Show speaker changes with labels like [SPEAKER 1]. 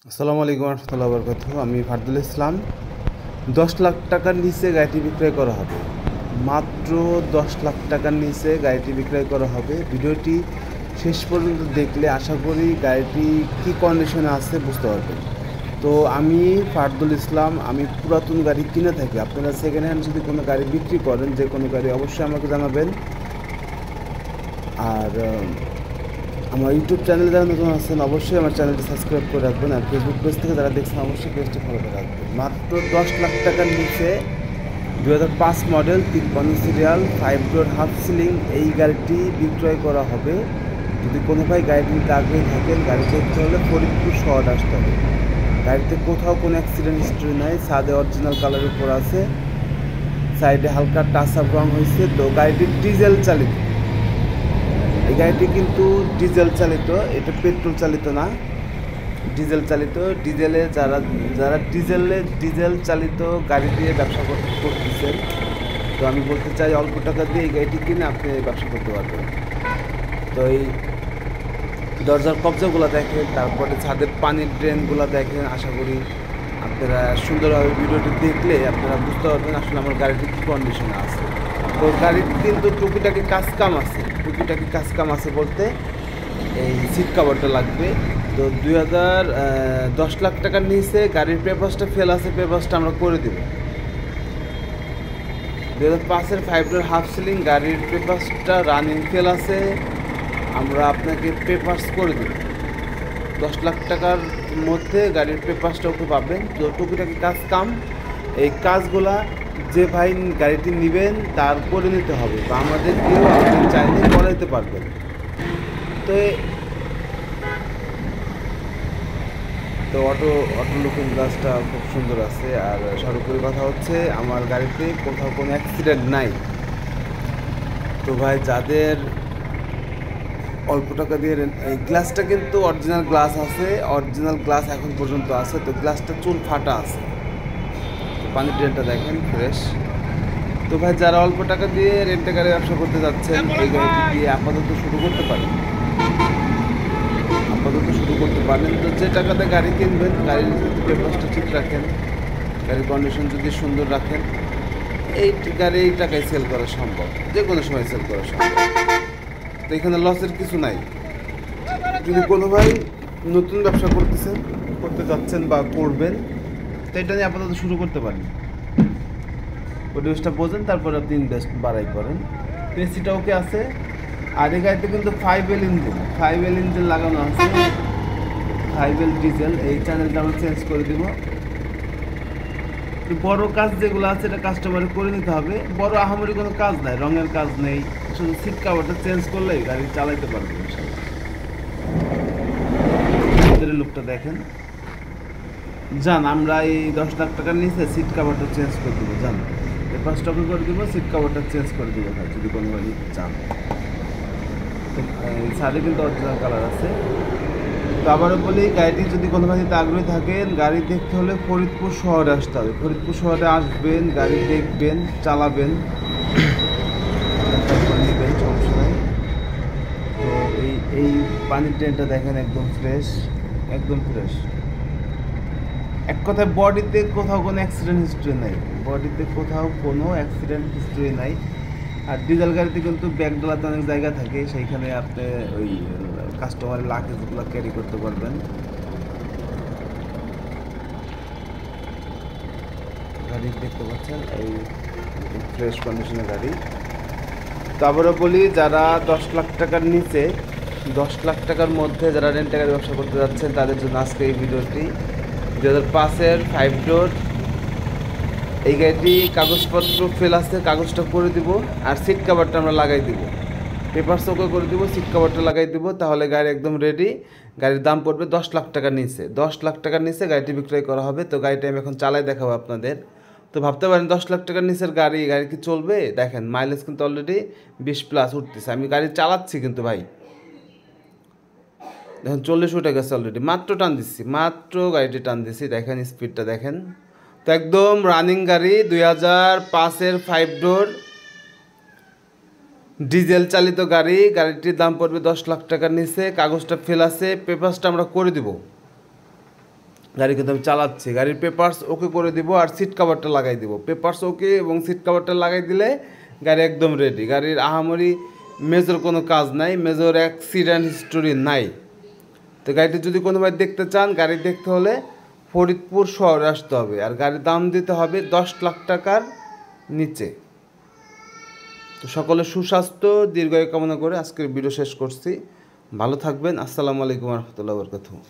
[SPEAKER 1] আসসালামু আলাইকুম রহমতুল্লাহ বরকাতুহ। আমি ফারদুল ইসলাম। 10 লাখ টাকার নিচে গাড়িটি বিক্রয় করা হবে। মাত্র 10 লাখ টাকার নিচে গাড়িটি বিক্রয় করা হবে। ভিডিওটি শেষ পর্যন্ত দেখলে আশা করি গাড়িটি কী কন্ডিশনে আছে বুঝতে পারবেন। তো আমি ফারদুল ইসলাম, আমি পুরাতন গাড়ি কিনে থাকি। আপনারা সেকেন্ড হ্যান্ড যদি কোনো গাড়ি বিক্রি করেন, যে কোনো গাড়ি, অবশ্যই আমাকে জানাবেন। আর আমার ইউটিউব চ্যানেলে যারা নতুন আছেন অবশ্যই আমার চ্যানেলটি সাবস্ক্রাইব করে রাখবেন। আর ফেসবুক পেজ থেকে যারা দেখছেন অবশ্যই পেজটি ফলো করে রাখবেন। মাত্র 10 লাখ টাকার নিচে 2005 মডেল 53 সিরিয়াল 5 ডোর হাফ সিলিং এই গাড়িটি বিক্রয় করা হবে। যদি কোনো ভাই গাড়িটি নিতে আগ্রহী থাকেন, গাড়ি দেখতে হলে ফরিদপুর শহর আসতে হবে। গাড়িতে কোথাও কোনো অ্যাক্সিডেন্ট হিস্ট্রি নাই, ছাদে অরিজিনাল কালারের উপর আছে, সাইডে হালকা টাচ আপ রং হয়েছে। তো গাড়িটি ডিজেল চালিত। এই গাড়িটি কিন্তু ডিজেল চালিত, এটা পেট্রোল চালিত না, ডিজেল চালিত। ডিজেলে যারা যারা ডিজেল চালিত গাড়ি দিয়ে ব্যবসা করতেছেন, তো আমি বলতে চাই অল্প টাকা দিয়ে এই গাড়িটি কিনে আপনি ব্যবসা করতে পারবেন। তো এই দরজার কবজাগুলো দেখেন, তারপরে ছাদের পানির ড্রেনগুলো দেখেন। আশা করি আপনারা সুন্দরভাবে ভিডিওটি দেখলে আপনারা বুঝতে পারবেন আসলে আমার গাড়িটি কী কন্ডিশনে আছে। তো গাড়ির কিন্তু টুকিটাকি কাজকাম আছে, টুকিটাকি কাজকাম আছে বলতে এই সিট কাভারটা লাগবে। তো 10 লাখ টাকার নিচে গাড়ির পেপারসটা ফেল আছে, পেপারসটা আমরা করে দেবো। 2005-এর 5 ডোর হাফ সিলিং গাড়ির পেপারসটা রানিং ফেল আছে, আমরা আপনাকে পেপারস করে দেব। 10 লাখ টাকার মধ্যে গাড়ির পেপারসটা ওকে পাবেন। তো টুকিটাকি কাজ কাম, এই কাজগুলা যে ভাই গাড়িটি নেবেন তার করে নিতে হবে, বা আমাদেরকেও আপনি চাইলে করাইতে পারবেন। তো তো অটো লুকিং গ্লাসটা খুব সুন্দর আছে। আর সর্বোপরি কথা হচ্ছে আমার গাড়িতে কোথাও কোনো অ্যাক্সিডেন্ট নাই। তো ভাই যাদের অল্প টাকা দিয়ে এই গ্লাসটা কিন্তু অরিজিনাল গ্লাস আছে, অরিজিনাল গ্লাস এখন পর্যন্ত আছে। তো গ্লাসটা চুল ফাটা আছে, তো পানির ড্রেনটা দেখেন ফ্রেশ। তো ভাই যারা অল্প টাকা দিয়ে রেন্টে গাড়ি ব্যবসা করতে যাচ্ছেন, এই গাড়িটি দিয়ে আপাতত শুরু করতে পারেন। তো যে টাকাতে গাড়ি কিনবেন, গাড়ির পেপারসটা ঠিক রাখেন, গাড়ির কন্ডিশন যদি সুন্দর রাখেন, এই গাড়ি এই টাকায় সেল করা সম্ভব, যে কোনো সময় সেল করা সম্ভব। তো এখানে লসের কিছু নাই। যদি কোনো ভাই নতুন ব্যবসা করতে যাচ্ছেন বা করবেন, তো এটা নিয়ে আপাতত শুরু করতে পারেন। পরিবেশটা বোঝেন, তারপরে আপনি ইনভেস্ট বাড়াই করেন। এসিটা ওকে আছে। আর এই গাড়িতে কিন্তু 5L ইঞ্জিন লাগানো আছে, 5L ডিজেল। এই চ্যানেলটা আমরা চেঞ্জ করে দিব। বড় কাজ যেগুলো আছে এটা কাস্টমারে করে নিতে হবে। বড় আহামরি কোনো কাজ নাই, রঙের কাজ নেই, শুধু সিট কাভারটা চেঞ্জ করলেই গাড়ি চালাইতে পারবে ইনশাআল্লাহ। ভিতরের লুকটা দেখেন। যান, আমরা এই 10 লাখ টাকার নিচে সিট কাভারটা চেঞ্জ করে দিব। যান, পেপার স্টকে করে দিব, সিট কাভারটা চেঞ্জ করে দিব ভাই, যদি কোনো ভাই চান। তো সাইডে কিন্তু অরিজিনাল কালার আছে। তো আবারও বলি, গাড়িটি যদি কোনো ভাই আগ্রহী থাকেন, গাড়ি দেখতে হলে ফরিদপুর শহরে আসতে হবে। ফরিদপুর শহরে আসবেন, গাড়ি দেখবেন, চালাবেন, তারপর নেবেন, সমস্যা নাই। তো এই পানির ট্রেনটা দেখেন, একদম ফ্রেশ, একদম ফ্রেশ। এক কথায় বডিতে কোথাও কোনো অ্যাক্সিডেন্ট হিস্ট্রি নাই, বডিতে কোথাও কোনো অ্যাক্সিডেন্ট হিস্ট্রি নাই। আর ডিজেল গাড়িতে কিন্তু ব্যাগ ডালাতে অনেক জায়গা থাকে, সেইখানে আপনি ওই কাস্টমারের লাগেজগুলো ক্যারি করতে পারবেন। গাড়ি দেখতে পাচ্ছেন, এই ফ্রেশ কন্ডিশনের গাড়ি। তো আবারও বলি, যারা 10 লাখ টাকার নিচে, 10 লাখ টাকার মধ্যে যারা রেন্টে গাড়ি ব্যবসা করতে যাচ্ছেন, তাদের জন্য আজকে এই ভিডিওটি। 2005-এর 5 ডোর এই গাড়িটি কাগজপত্র ফেল আছে, কাগজটা করে দিব। আর সিট কাভারটা আমরা লাগাই দিব, পেপারস ওকে করে দিব, সিট কাভারটা লাগাই দিব। তাহলে গাড়ি একদম রেডি। গাড়ির দাম পড়বে 10 লাখ টাকার নিচে। 10 লাখ টাকার নিচে গাড়িটি বিক্রয় করা হবে। তো গাড়িটা আমি এখন চালাই দেখাবো আপনাদের। তো ভাবতে পারেন 10 লাখ টাকার নিচের গাড়ি কি চলবে? দেখেন, মাইলেজ কিন্তু অলরেডি 20+ উঠতেছে। আমি গাড়ি চালাচ্ছি কিন্তু ভাই, দেখেন 40 উঠে গেছে অলরেডি। মাত্র টান দিচ্ছি, মাত্র গাড়িটি টান দিচ্ছি, দেখেন স্পিডটা দেখেন। তো একদম রানিং গাড়ি, 2005-এর 5 ডোর ডিজেল চালিত গাড়ি। গাড়িটির দাম পড়বে 10 লাখ টাকার নিচে। কাগজটা ফেল আছে, পেপারসটা আমরা করে দিব। গাড়ি কিন্তু আমি চালাচ্ছি, গাড়ির পেপারস ওকে করে দিব আর সিট কাভারটা লাগাই দিব। পেপারস ওকে এবং সিট কাভারটা লাগাই দিলে গাড়ি একদম রেডি। গাড়ির আহামরি মেজর কোনো কাজ নাই, মেজর অ্যাক্সিডেন্ট হিস্টোরি নাই। তো গাড়িটি যদি কোনো ভাই দেখতে চান, গাড়ি দেখতে হলে ফরিদপুর শহরে আসতে হবে, আর গাড়ির দাম দিতে হবে 10 লাখ টাকার নিচে। তো সকলের সুস্বাস্থ্য দীর্ঘায়ু কামনা করে আজকের ভিডিও শেষ করছি। ভালো থাকবেন। আসসালামু আলাইকুম রহমতুল্লাহ বরকাতুহু।